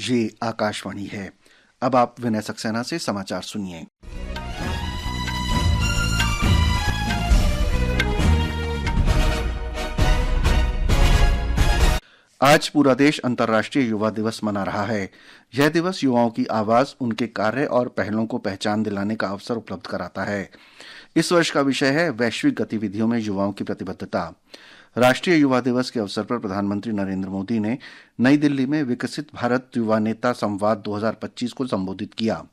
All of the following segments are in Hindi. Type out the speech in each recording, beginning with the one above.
ये आकाशवाणी है। अब आप विनय सक्सेना से समाचार सुनिए। आज पूरा देश अंतर्राष्ट्रीय युवा दिवस मना रहा है। यह दिवस युवाओं की आवाज, उनके कार्य और पहलों को पहचान दिलाने का अवसर उपलब्ध कराता है। इस वर्ष का विषय है वैश्विक गतिविधियों में युवाओं की प्रतिबद्धता। राष्ट्रीय युवा दिवस के अवसर पर प्रधानमंत्री नरेंद्र मोदी ने नई दिल्ली में विकसित भारत युवा नेता संवाद 2025 को संबोधित किया।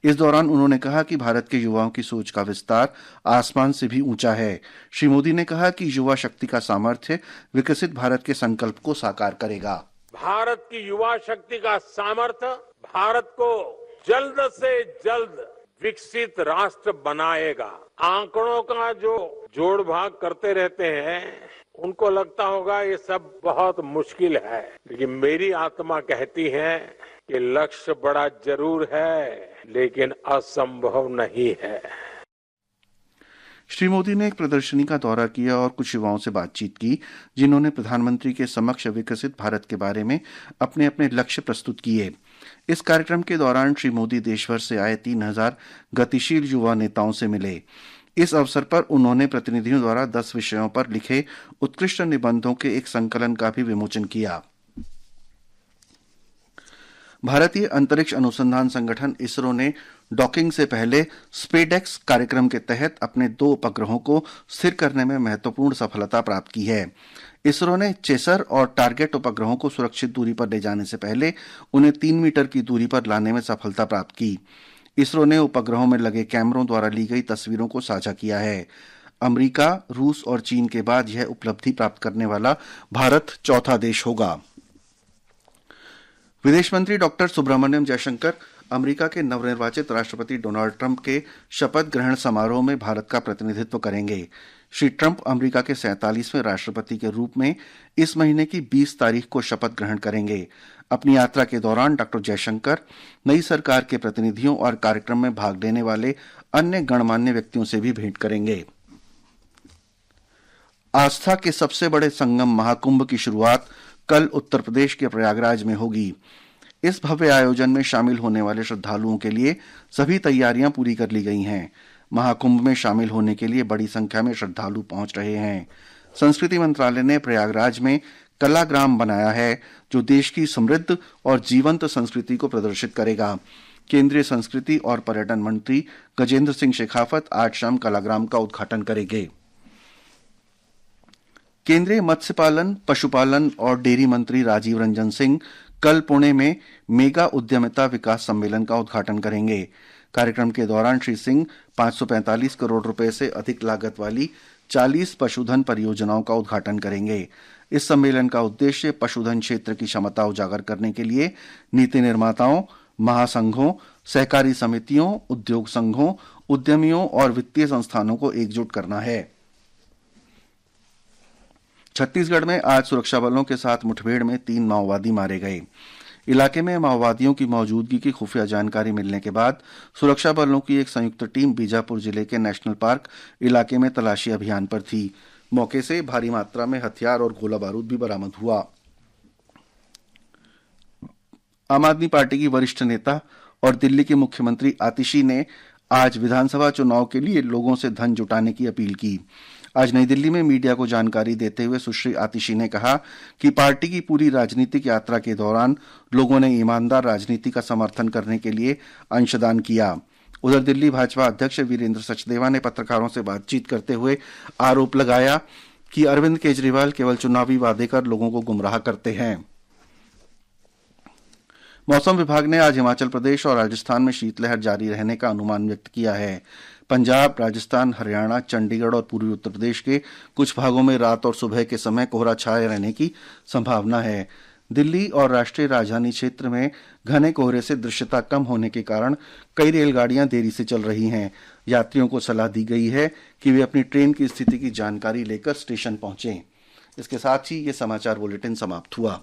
इस दौरान उन्होंने कहा कि भारत के युवाओं की सोच का विस्तार आसमान से भी ऊंचा है। श्री मोदी ने कहा कि युवा शक्ति का सामर्थ्य विकसित भारत के संकल्प को साकार करेगा। भारत की युवा शक्ति का सामर्थ्य भारत को जल्द से जल्द विकसित राष्ट्र बनाएगा। आंकड़ों का जो जोड़ भाग करते रहते हैं, उनको लगता होगा ये सब बहुत मुश्किल है, लेकिन मेरी आत्मा कहती है कि लक्ष्य बड़ा जरूर है, लेकिन असंभव नहीं है। श्री मोदी ने एक प्रदर्शनी का दौरा किया और कुछ युवाओं से बातचीत की, जिन्होंने प्रधानमंत्री के समक्ष विकसित भारत के बारे में अपने अपने लक्ष्य प्रस्तुत किए। इस कार्यक्रम के दौरान श्री मोदी देश भर से आए 3000 गतिशील युवा नेताओं से मिले। इस अवसर पर उन्होंने प्रतिनिधियों द्वारा 10 विषयों पर लिखे उत्कृष्ट निबंधों के एक संकलन का भी विमोचन किया। भारतीय अंतरिक्ष अनुसंधान संगठन इसरो ने डॉकिंग से पहले स्पेडेक्स कार्यक्रम के तहत अपने 2 उपग्रहों को स्थिर करने में महत्वपूर्ण सफलता प्राप्त की है। इसरो ने चेसर और टारगेट उपग्रहों को सुरक्षित दूरी पर ले जाने से पहले उन्हें 3 मीटर की दूरी पर लाने में सफलता प्राप्त की। इसरो ने उपग्रहों में लगे कैमरों द्वारा ली गई तस्वीरों को साझा किया है। अमेरिका, रूस और चीन के बाद यह उपलब्धि प्राप्त करने वाला भारत चौथा देश होगा। विदेश मंत्री डॉक्टर सुब्रमण्यम जयशंकर अमेरिका के नवनिर्वाचित राष्ट्रपति डोनाल्ड ट्रंप के शपथ ग्रहण समारोह में भारत का प्रतिनिधित्व करेंगे। श्री ट्रंप अमेरिका के 47वें राष्ट्रपति के रूप में इस महीने की 20 तारीख को शपथ ग्रहण करेंगे। अपनी यात्रा के दौरान डॉक्टर जयशंकर नई सरकार के प्रतिनिधियों और कार्यक्रम में भाग लेने वाले अन्य गणमान्य व्यक्तियों से भी भेंट करेंगे। आस्था के सबसे बड़े संगम महाकुंभ की शुरुआत कल उत्तर प्रदेश के प्रयागराज में होगी। इस भव्य आयोजन में शामिल होने वाले श्रद्धालुओं के लिए सभी तैयारियां पूरी कर ली गई हैं। महाकुंभ में शामिल होने के लिए बड़ी संख्या में श्रद्धालु पहुंच रहे हैं। संस्कृति मंत्रालय ने प्रयागराज में कलाग्राम बनाया है, जो देश की समृद्ध और जीवंत संस्कृति को प्रदर्शित करेगा। केंद्रीय संस्कृति और पर्यटन मंत्री गजेंद्र सिंह शेखावत आज शाम कलाग्राम का उद्घाटन करेंगे। केंद्रीय मत्स्य पालन, पशुपालन और डेयरी मंत्री राजीव रंजन सिंह कल पुणे में मेगा उद्यमिता विकास सम्मेलन का उद्घाटन करेंगे। कार्यक्रम के दौरान श्री सिंह 545 करोड़ रुपए से अधिक लागत वाली 40 पशुधन परियोजनाओं का उद्घाटन करेंगे। इस सम्मेलन का उद्देश्य पशुधन क्षेत्र की क्षमता उजागर करने के लिए नीति निर्माताओं, महासंघों, सहकारी समितियों, उद्योग संघों, उद्यमियों और वित्तीय संस्थानों को एकजुट करना है। छत्तीसगढ़ में आज सुरक्षा बलों के साथ मुठभेड़ में 3 माओवादी मारे गए। इलाके में माओवादियों की मौजूदगी की खुफिया जानकारी मिलने के बाद सुरक्षा बलों की एक संयुक्त टीम बीजापुर जिले के नेशनल पार्क इलाके में तलाशी अभियान पर थी। मौके से भारी मात्रा में हथियार और गोला बारूद भी बरामद हुआ। आम आदमी पार्टी की वरिष्ठ नेता और दिल्ली के मुख्यमंत्री आतिशी ने आज विधानसभा चुनाव के लिए लोगों से धन जुटाने की अपील की। आज नई दिल्ली में मीडिया को जानकारी देते हुए सुश्री आतिशी ने कहा कि पार्टी की पूरी राजनीतिक यात्रा के दौरान लोगों ने ईमानदार राजनीति का समर्थन करने के लिए अंशदान किया। उधर दिल्ली भाजपा अध्यक्ष वीरेंद्र सचदेवा ने पत्रकारों से बातचीत करते हुए आरोप लगाया कि अरविंद केजरीवाल केवल चुनावी वादे कर लोगों को गुमराह करते हैं। मौसम विभाग ने आज हिमाचल प्रदेश और राजस्थान में शीतलहर जारी रहने का अनुमान व्यक्त किया है। पंजाब, राजस्थान, हरियाणा, चंडीगढ़ और पूर्वी उत्तर प्रदेश के कुछ भागों में रात और सुबह के समय कोहरा छाए रहने की संभावना है। दिल्ली और राष्ट्रीय राजधानी क्षेत्र में घने कोहरे से दृश्यता कम होने के कारण कई रेलगाड़ियां देरी से चल रही हैं। यात्रियों को सलाह दी गई है कि वे अपनी ट्रेन की स्थिति की जानकारी लेकर स्टेशन पहुंचें। इसके साथ ही ये समाचार बुलेटिन समाप्त हुआ।